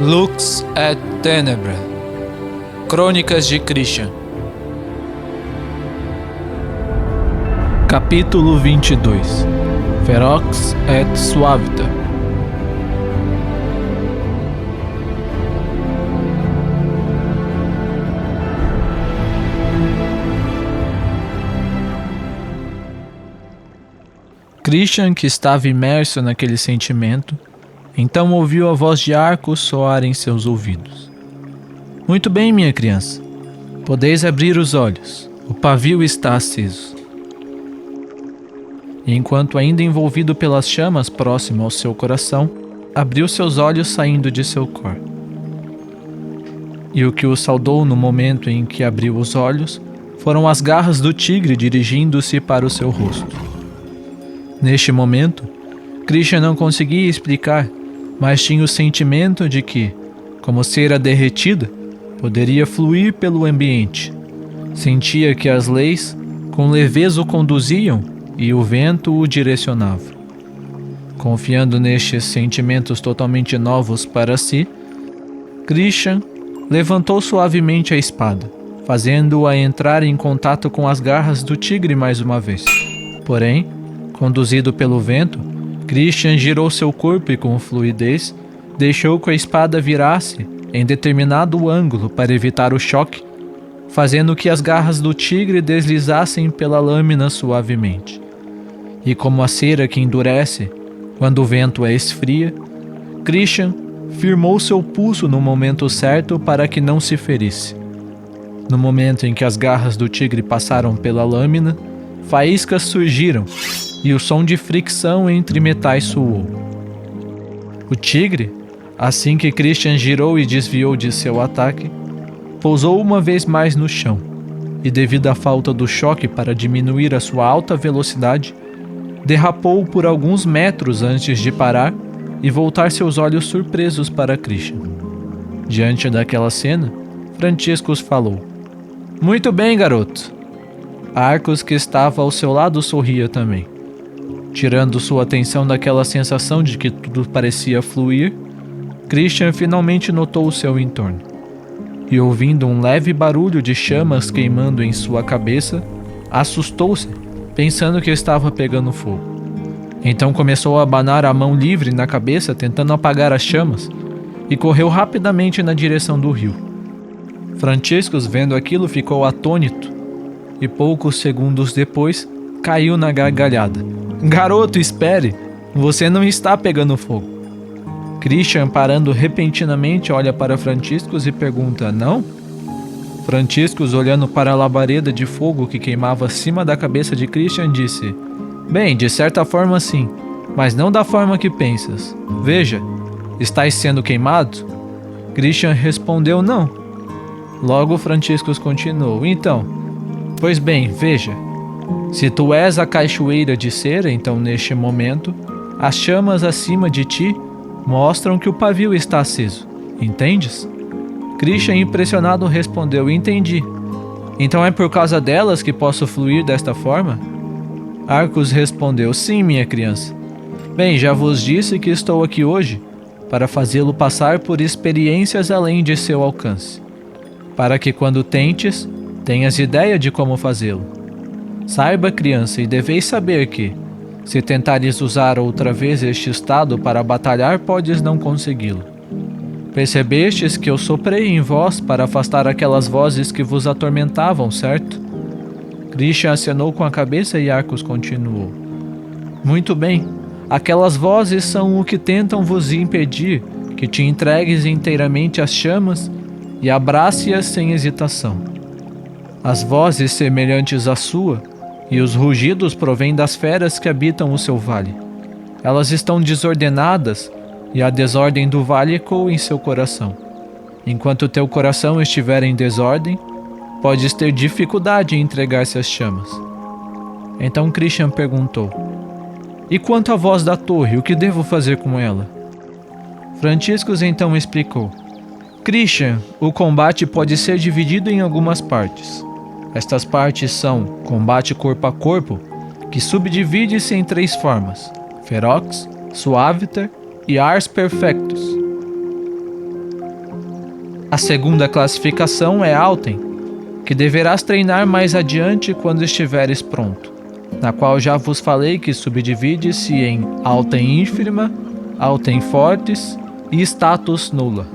Lux et Tenebra. Crônicas de Christian. Capítulo 22. Ferox et Suavita. Christian, que estava imerso naquele sentimento, então ouviu a voz de Arcos soar em seus ouvidos. Muito bem, minha criança. Podeis abrir os olhos. O pavio está aceso. E enquanto ainda envolvido pelas chamas próximo ao seu coração, abriu seus olhos saindo de seu cor. E o que o saudou no momento em que abriu os olhos foram as garras do tigre dirigindo-se para o seu rosto. Neste momento, Christian não conseguia explicar, mas tinha o sentimento de que, como cera derretida, poderia fluir pelo ambiente. Sentia que as leis, com leveza o conduziam e o vento o direcionava. Confiando nestes sentimentos totalmente novos para si, Christian levantou suavemente a espada, fazendo-a entrar em contato com as garras do tigre mais uma vez. Porém, conduzido pelo vento, Christian girou seu corpo e com fluidez deixou que a espada virasse em determinado ângulo para evitar o choque, fazendo que as garras do tigre deslizassem pela lâmina suavemente. E como a cera que endurece quando o vento a esfria, Christian firmou seu pulso no momento certo para que não se ferisse. No momento em que as garras do tigre passaram pela lâmina, faíscas surgiram e o som de fricção entre metais soou. O tigre, assim que Christian girou e desviou de seu ataque, pousou uma vez mais no chão, e devido à falta do choque para diminuir a sua alta velocidade, derrapou por alguns metros antes de parar e voltar seus olhos surpresos para Christian. Diante daquela cena, Franciscus falou: "Muito bem, garoto." Arcos, que estava ao seu lado, sorria também. Tirando sua atenção daquela sensação de que tudo parecia fluir, Christian finalmente notou o seu entorno. E ouvindo um leve barulho de chamas queimando em sua cabeça, assustou-se, pensando que estava pegando fogo. Então começou a abanar a mão livre na cabeça, tentando apagar as chamas, e correu rapidamente na direção do rio. Franciscus, vendo aquilo, ficou atônito, e poucos segundos depois, caiu na gargalhada. "Garoto, espere! Você não está pegando fogo." Christian, parando repentinamente, olha para Franciscus e pergunta: "Não?" Franciscus, olhando para a labareda de fogo que queimava acima da cabeça de Christian, disse: "Bem, de certa forma sim, mas não da forma que pensas. Veja, estás sendo queimado?" Christian respondeu: "Não." Logo Franciscus continuou: "Então, pois bem, veja. Se tu és a cachoeira de cera, então neste momento, as chamas acima de ti mostram que o pavio está aceso. Entendes?" Christian, impressionado, respondeu: "Entendi. Então é por causa delas que posso fluir desta forma?" Arcos respondeu: "Sim, minha criança. Bem, já vos disse que estou aqui hoje para fazê-lo passar por experiências além de seu alcance, para que quando tentes, tenhas ideia de como fazê-lo. Saiba, criança, e deveis saber que, se tentares usar outra vez este estado para batalhar, podes não consegui-lo. Percebestes que eu soprei em vós para afastar aquelas vozes que vos atormentavam, certo?" Christian acenou com a cabeça e Arcos continuou: "Muito bem, aquelas vozes são o que tentam vos impedir que te entregues inteiramente às chamas e abrace-as sem hesitação. As vozes semelhantes à sua e os rugidos provêm das feras que habitam o seu vale. Elas estão desordenadas e a desordem do vale ecoa em seu coração. Enquanto teu coração estiver em desordem, podes ter dificuldade em entregar-se às chamas." Então Christian perguntou: "E quanto à voz da torre, o que devo fazer com ela?" Franciscus então explicou: "Christian, o combate pode ser dividido em algumas partes. Estas partes são combate corpo a corpo, que subdivide-se em 3 formas: Ferox, Suaviter e Ars Perfectus. A segunda classificação é Alten, que deverás treinar mais adiante quando estiveres pronto, na qual já vos falei que subdivide-se em Alten ínfima, Alten fortis e Status nula.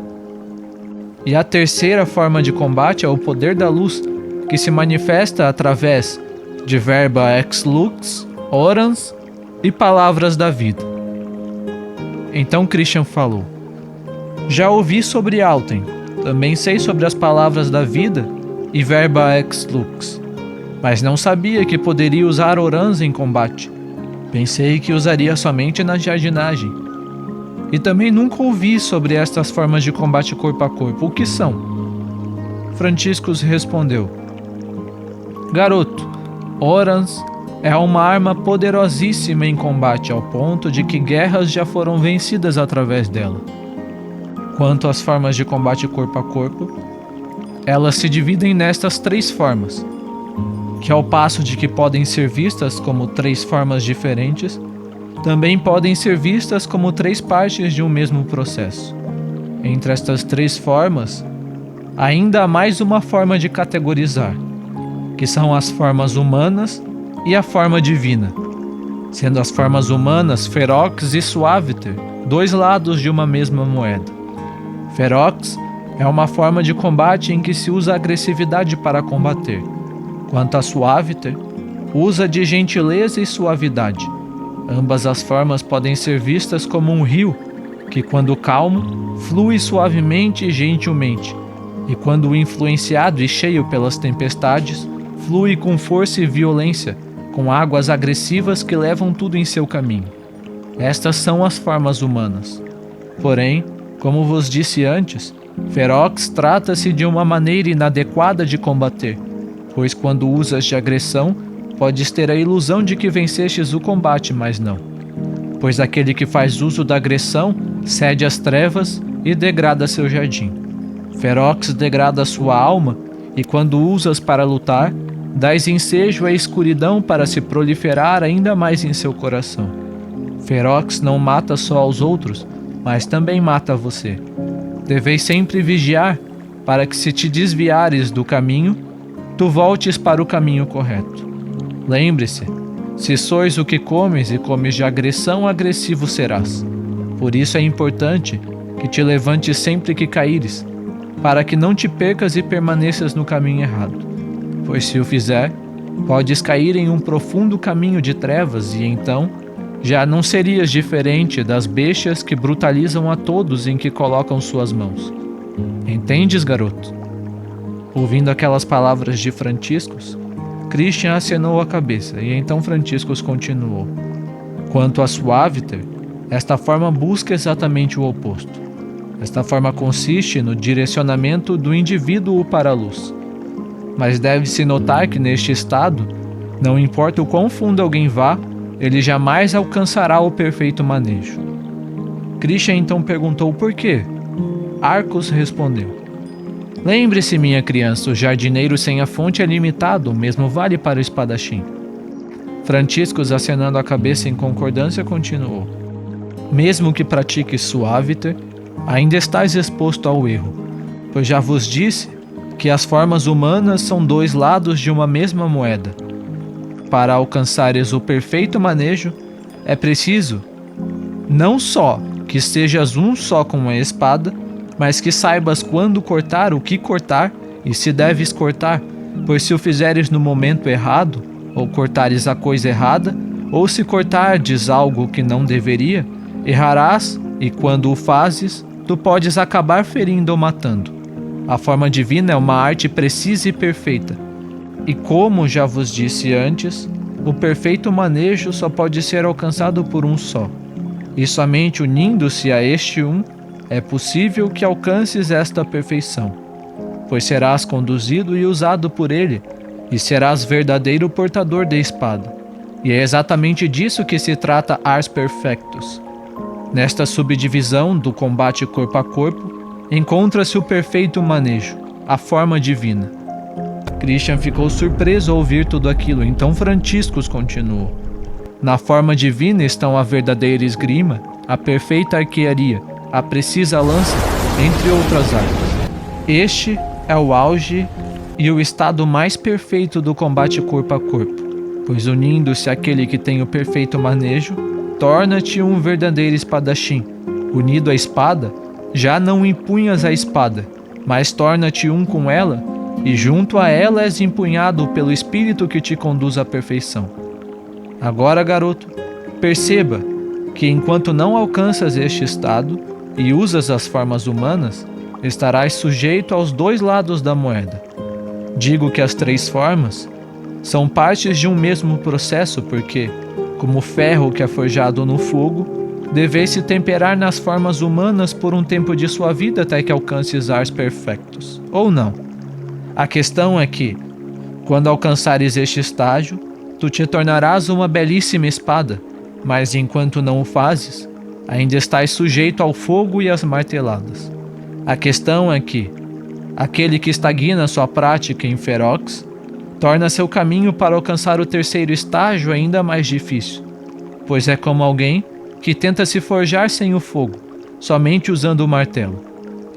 E a terceira forma de combate é o poder da luz, que se manifesta através de verba ex lux, orans e palavras da vida. Então Christian falou: já ouvi sobre Alten, também sei sobre as palavras da vida e verba ex lux, mas não sabia que poderia usar orans em combate. Pensei que usaria somente na jardinagem. E também nunca ouvi sobre estas formas de combate corpo a corpo. O que são? Franciscus respondeu: garoto, orans é uma arma poderosíssima em combate, ao ponto de que guerras já foram vencidas através dela. Quanto às formas de combate corpo a corpo, elas se dividem nestas três formas, que ao passo de que podem ser vistas como três formas diferentes, também podem ser vistas como três partes de um mesmo processo. Entre estas três formas, ainda há mais uma forma de categorizar, que são as formas humanas e a forma divina, sendo as formas humanas Ferox e Suaviter, dois lados de uma mesma moeda. Ferox é uma forma de combate em que se usa agressividade para combater, quanto a Suaviter, usa de gentileza e suavidade. Ambas as formas podem ser vistas como um rio, que quando calmo, flui suavemente e gentilmente, e quando influenciado e cheio pelas tempestades, flui com força e violência, com águas agressivas que levam tudo em seu caminho. Estas são as formas humanas. Porém, como vos disse antes, Ferox trata-se de uma maneira inadequada de combater, pois quando usas de agressão, podes ter a ilusão de que vencestes o combate, mas não. Pois aquele que faz uso da agressão cede às trevas e degrada seu jardim. Ferox degrada sua alma, e quando usas para lutar, dás ensejo à escuridão para se proliferar ainda mais em seu coração. Ferox não mata só aos outros, mas também mata você. Deveis sempre vigiar, para que se te desviares do caminho, tu voltes para o caminho correto. Lembre-se, se sois o que comes e comes de agressão, agressivo serás. Por isso é importante que te levantes sempre que caíres, para que não te percas e permaneças no caminho errado. Pois se o fizer, podes cair em um profundo caminho de trevas e então já não serias diferente das bestas que brutalizam a todos em que colocam suas mãos. Entendes, garoto? Ouvindo aquelas palavras de Franciscus, Christian acenou a cabeça e então Franciscus continuou: quanto a Suaviter, esta forma busca exatamente o oposto. Esta forma consiste no direcionamento do indivíduo para a luz. Mas deve-se notar que neste estado, não importa o quão fundo alguém vá, ele jamais alcançará o perfeito manejo. Christian então perguntou por quê. Arcos respondeu: lembre-se, minha criança, o jardineiro sem a fonte é limitado, o mesmo vale para o espadachim. Franciscus, acenando a cabeça em concordância, continuou: mesmo que pratiques Suaviter, ainda estás exposto ao erro, pois já vos disse que as formas humanas são dois lados de uma mesma moeda. Para alcançares o perfeito manejo, é preciso não só que sejas um só com a espada, mas que saibas quando cortar, o que cortar e se deves cortar, pois se o fizeres no momento errado, ou cortares a coisa errada, ou se cortardes algo que não deveria, errarás e quando o fazes, tu podes acabar ferindo ou matando. A forma divina é uma arte precisa e perfeita. E como já vos disse antes, o perfeito manejo só pode ser alcançado por um só. E somente unindo-se a este um, é possível que alcances esta perfeição, pois serás conduzido e usado por ele, e serás verdadeiro portador da espada. E é exatamente disso que se trata Ars Perfectus. Nesta subdivisão do combate corpo a corpo, encontra-se o perfeito manejo, a forma divina. Christian ficou surpreso ao ouvir tudo aquilo, então Franciscus continuou: na forma divina estão a verdadeira esgrima, a perfeita arquearia, a precisa lança, entre outras artes. Este é o auge e o estado mais perfeito do combate corpo a corpo, pois unindo-se àquele que tem o perfeito manejo, torna-te um verdadeiro espadachim. Unido à espada, já não empunhas a espada, mas torna-te um com ela, e junto a ela és empunhado pelo espírito que te conduz à perfeição. Agora, garoto, perceba que enquanto não alcanças este estado e usas as formas humanas, estarás sujeito aos dois lados da moeda. Digo que as três formas são partes de um mesmo processo porque, como o ferro que é forjado no fogo, deveis se temperar nas formas humanas por um tempo de sua vida até que alcances ars perfectos, ou não. A questão é que, quando alcançares este estágio, tu te tornarás uma belíssima espada, mas enquanto não o fazes, ainda estás sujeito ao fogo e às marteladas. A questão é que, aquele que estagna sua prática em ferox, torna seu caminho para alcançar o terceiro estágio ainda mais difícil, pois é como alguém que tenta se forjar sem o fogo, somente usando o martelo,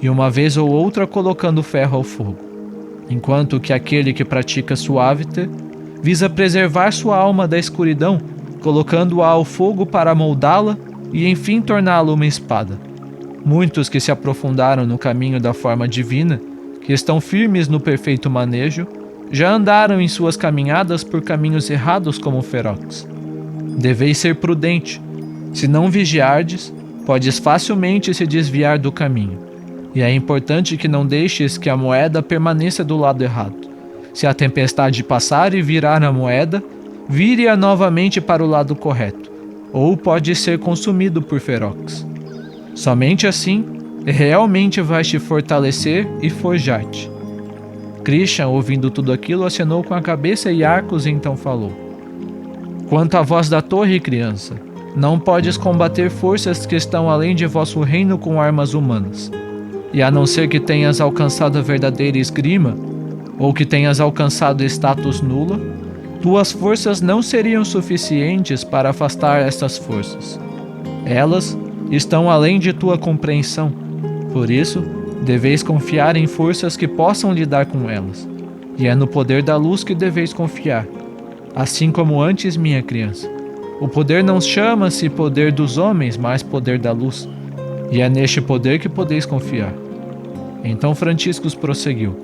e uma vez ou outra colocando ferro ao fogo, enquanto que aquele que pratica suaviter visa preservar sua alma da escuridão, colocando-a ao fogo para moldá-la e enfim torná-la uma espada. Muitos que se aprofundaram no caminho da forma divina, que estão firmes no perfeito manejo, já andaram em suas caminhadas por caminhos errados como ferox. Deveis ser prudente. Se não vigiardes, podes facilmente se desviar do caminho. E é importante que não deixes que a moeda permaneça do lado errado. Se a tempestade passar e virar a moeda, vire-a novamente para o lado correto, ou pode ser consumido por ferox. Somente assim, realmente vais te fortalecer e forjar-te. Krishna, ouvindo tudo aquilo, acenou com a cabeça e Arcos então falou: Quanto à voz da torre, criança, não podes combater forças que estão além de vosso reino com armas humanas. E a não ser que tenhas alcançado a verdadeira esgrima, ou que tenhas alcançado status nula, tuas forças não seriam suficientes para afastar estas forças. Elas estão além de tua compreensão. Por isso, deveis confiar em forças que possam lidar com elas. E é no poder da luz que deveis confiar. Assim como antes, minha criança. O poder não chama-se poder dos homens, mas poder da luz. E é neste poder que podeis confiar. Então Franciscus prosseguiu: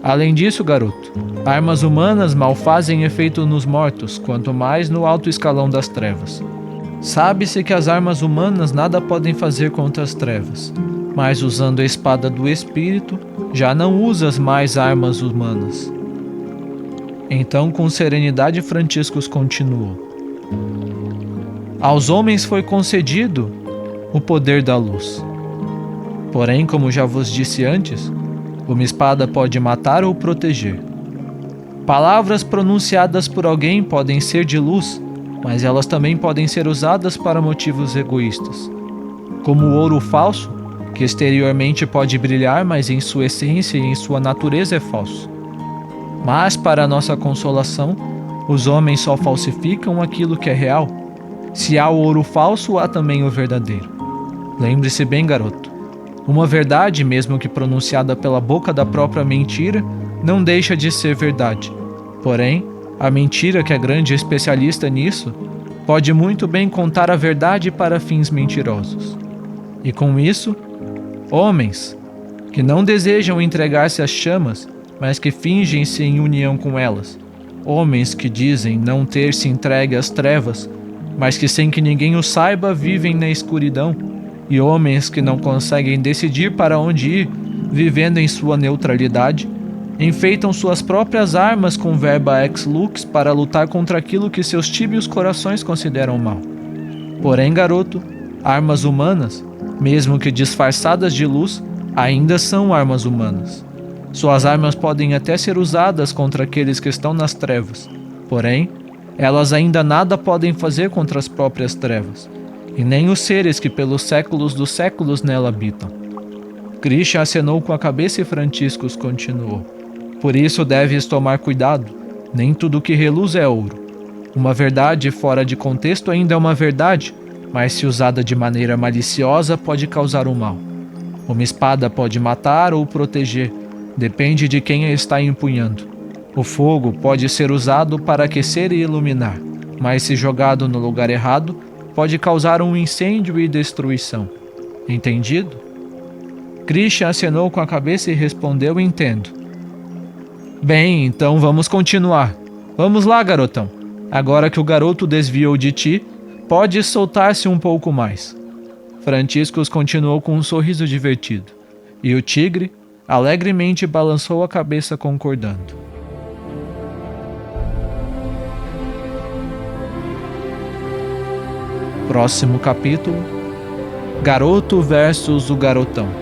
Além disso, garoto, armas humanas mal fazem efeito nos mortos, quanto mais no alto escalão das trevas. Sabe-se que as armas humanas nada podem fazer contra as trevas, mas usando a espada do Espírito, já não usas mais armas humanas. Então, com serenidade, Franciscus continuou: Aos homens foi concedido o poder da luz. Porém, como já vos disse antes, uma espada pode matar ou proteger. Palavras pronunciadas por alguém podem ser de luz, mas elas também podem ser usadas para motivos egoístas. Como o ouro falso, que exteriormente pode brilhar, mas em sua essência e em sua natureza é falso. Mas, para nossa consolação, os homens só falsificam aquilo que é real. Se há o ouro falso, há também o verdadeiro. Lembre-se bem, garoto. Uma verdade, mesmo que pronunciada pela boca da própria mentira, não deixa de ser verdade. Porém, a mentira, que é grande especialista nisso, pode muito bem contar a verdade para fins mentirosos. E com isso, homens que não desejam entregar-se às chamas, mas que fingem-se em união com elas. Homens que dizem não ter se entregue às trevas, mas que sem que ninguém o saiba vivem na escuridão, e homens que não conseguem decidir para onde ir, vivendo em sua neutralidade, enfeitam suas próprias armas com verba ex lux para lutar contra aquilo que seus tíbios corações consideram mal. Porém, garoto, armas humanas, mesmo que disfarçadas de luz, ainda são armas humanas. Suas armas podem até ser usadas contra aqueles que estão nas trevas, porém, elas ainda nada podem fazer contra as próprias trevas, e nem os seres que pelos séculos dos séculos nela habitam. Krishna acenou com a cabeça e Franciscus continuou: Por isso deves tomar cuidado, nem tudo que reluz é ouro. Uma verdade fora de contexto ainda é uma verdade, mas se usada de maneira maliciosa pode causar um mal. Uma espada pode matar ou proteger, Depende de quem a está empunhando. O fogo pode ser usado para aquecer e iluminar, mas se jogado no lugar errado, pode causar um incêndio e destruição. Entendido? Christian acenou com a cabeça e respondeu: entendo. Bem, então vamos continuar. Vamos lá, garotão. Agora que o garoto desviou de ti, pode soltar-se um pouco mais. Franciscus continuou com um sorriso divertido, e o tigre alegremente balançou a cabeça concordando. Próximo capítulo: Garoto versus o garotão.